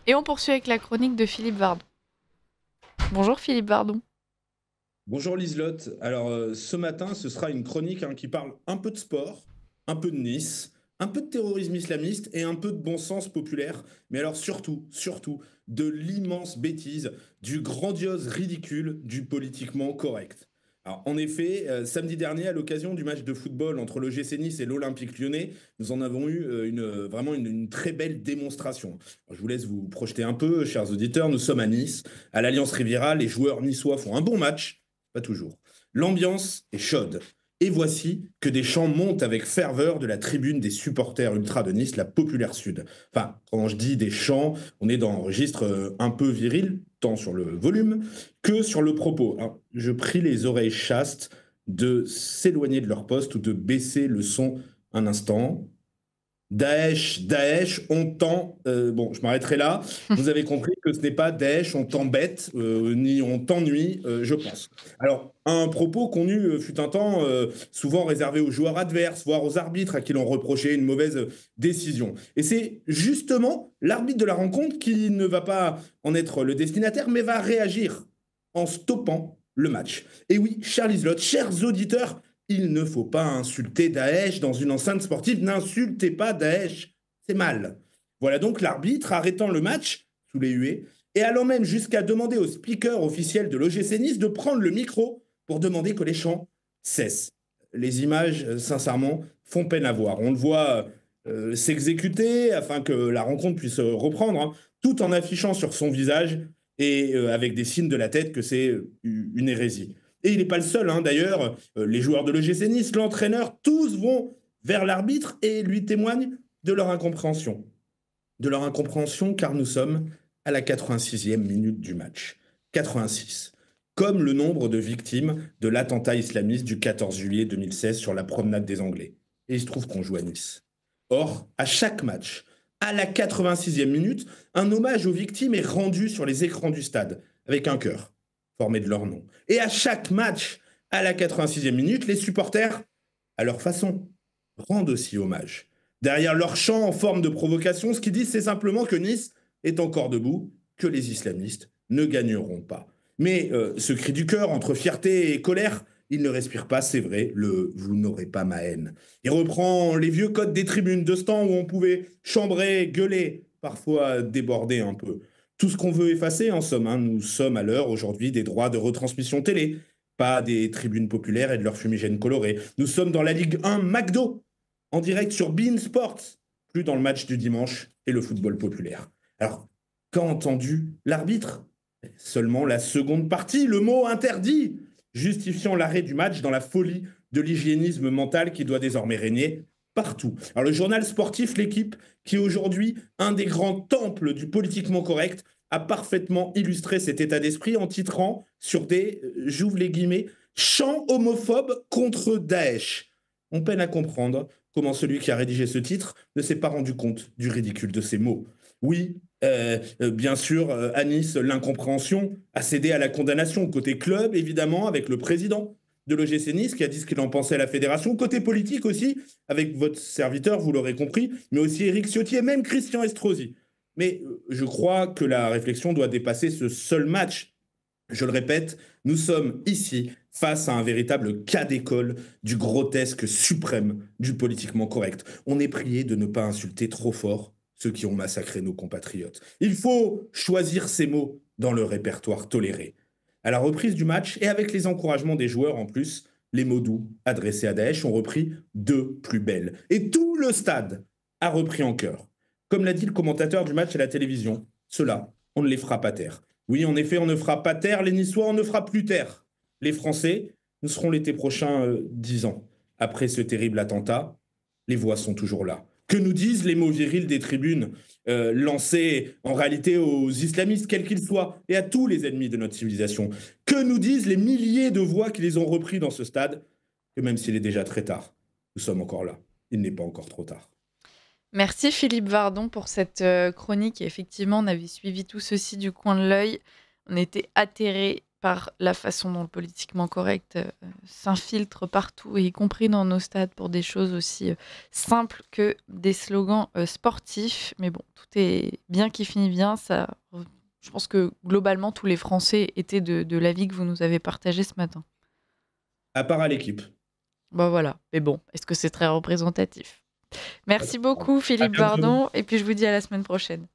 Et on poursuit avec la chronique de Philippe Vardon. Bonjour Philippe Vardon. Bonjour Liselotte. Alors ce matin, ce sera une chronique qui parle un peu de sport, un peu de Nice, un peu de terrorisme islamiste et un peu de bon sens populaire. Mais alors surtout, de l'immense bêtise, du grandiose ridicule, du politiquement correct. Alors en effet, samedi dernier, à l'occasion du match de football entre le l'OGC Nice et l'Olympique Lyonnais, nous en avons eu vraiment une très belle démonstration. Alors, je vous laisse vous projeter un peu, chers auditeurs. Nous sommes à Nice, à l'Alliance Riviera. Les joueurs niçois font un bon match. Pas toujours. L'ambiance est chaude. Et voici que des chants montent avec ferveur de la tribune des supporters ultra de Nice, la Populaire Sud. Enfin, quand je dis des chants, on est dans un registre un peu viril, tant sur le volume que sur le propos. Alors, je prie les oreilles chastes de s'éloigner de leur poste ou de baisser le son un instant. Daesh, Daesh, on t'en... bon, je m'arrêterai là. Vous avez compris que ce n'est pas Daesh, on t'embête, ni on t'ennuie, je pense. Alors, un propos qu'on eut fut un temps souvent réservé aux joueurs adverses, voire aux arbitres à qui l'on reprochait une mauvaise décision. Et c'est justement l'arbitre de la rencontre qui ne va pas en être le destinataire, mais va réagir en stoppant le match. Et oui, chers Liselotte, chers auditeurs, il ne faut pas insulter Daesh dans une enceinte sportive. N'insultez pas Daesh. C'est mal. Voilà donc l'arbitre arrêtant le match sous les huées et allant même jusqu'à demander au speaker officiel de l'OGC Nice de prendre le micro pour demander que les chants cessent. Les images, sincèrement, font peine à voir. On le voit s'exécuter afin que la rencontre puisse reprendre, tout en affichant sur son visage et avec des signes de la tête que c'est une hérésie. Et il n'est pas le seul, d'ailleurs, les joueurs de l'OGC Nice, l'entraîneur, tous vont vers l'arbitre et lui témoignent de leur incompréhension. De leur incompréhension car nous sommes à la 86e minute du match. 86. Comme le nombre de victimes de l'attentat islamiste du 14 juillet 2016 sur la promenade des Anglais. Et il se trouve qu'on joue à Nice. Or, à chaque match, à la 86e minute, un hommage aux victimes est rendu sur les écrans du stade, avec un cœur, formé de leur nom. Et à chaque match, à la 86e minute, les supporters, à leur façon, rendent aussi hommage. Derrière leur chant en forme de provocation, ce qu'ils disent, c'est simplement que Nice est encore debout, que les islamistes ne gagneront pas. Mais ce cri du cœur, entre fierté et colère, il ne respire pas, c'est vrai, le vous n'aurez pas ma haine. Il reprend les vieux codes des tribunes de ce temps où on pouvait chambrer, gueuler, parfois déborder un peu. Tout ce qu'on veut effacer, en somme, nous sommes à l'heure aujourd'hui des droits de retransmission télé, pas des tribunes populaires et de leurs fumigènes colorés. Nous sommes dans la Ligue 1 McDo, en direct sur Bein Sports, plus dans le match du dimanche et le football populaire. Alors, qu'a entendu l'arbitre? Seulement la seconde partie, le mot interdit, justifiant l'arrêt du match dans la folie de l'hygiénisme mental qui doit désormais régner partout. Alors le journal sportif L'équipe, qui est aujourd'hui un des grands temples du politiquement correct, a parfaitement illustré cet état d'esprit en titrant sur des, j'ouvre les guillemets, chants homophobes contre Daesh. On peine à comprendre comment celui qui a rédigé ce titre ne s'est pas rendu compte du ridicule de ces mots. Oui, bien sûr, à Nice, l'incompréhension a cédé à la condamnation. Côté club, évidemment, avec le président de l'OGC Nice qui a dit ce qu'il en pensait à la fédération. Côté politique aussi, avec votre serviteur, vous l'aurez compris, mais aussi Éric Ciotti et même Christian Estrosi. Mais je crois que la réflexion doit dépasser ce seul match. Je le répète, nous sommes ici face à un véritable cas d'école du grotesque suprême du politiquement correct. On est prié de ne pas insulter trop fort ceux qui ont massacré nos compatriotes. Il faut choisir ses mots dans le répertoire toléré. À la reprise du match, et avec les encouragements des joueurs en plus, les mots doux adressés à Daesh ont repris deux plus belles. Et tout le stade a repris en chœur. Comme l'a dit le commentateur du match à la télévision, cela, on ne les fera pas taire. Oui, en effet, on ne fera pas taire les Niçois, on ne fera plus taire les Français. Nous serons l'été prochain 10 ans. Après ce terrible attentat, les voix sont toujours là. Que nous disent les mots virils des tribunes lancés en réalité aux islamistes, quels qu'ils soient, et à tous les ennemis de notre civilisation? Que nous disent les milliers de voix qui les ont repris dans ce stade? Que même s'il est déjà très tard, nous sommes encore là. Il n'est pas encore trop tard. Merci Philippe Vardon pour cette chronique. Et effectivement, on avait suivi tout ceci du coin de l'œil. On était atterrés par la façon dont le politiquement correct s'infiltre partout, et y compris dans nos stades, pour des choses aussi simples que des slogans sportifs. Mais bon, tout est bien qui finit bien. Ça, je pense que globalement, tous les Français étaient de l'avis que vous nous avez partagé ce matin. À part à l'équipe. Bah voilà. Mais bon, est-ce que c'est très représentatif? Merci beaucoup, À Philippe bientôt. Bardon. Et puis, je vous dis à la semaine prochaine.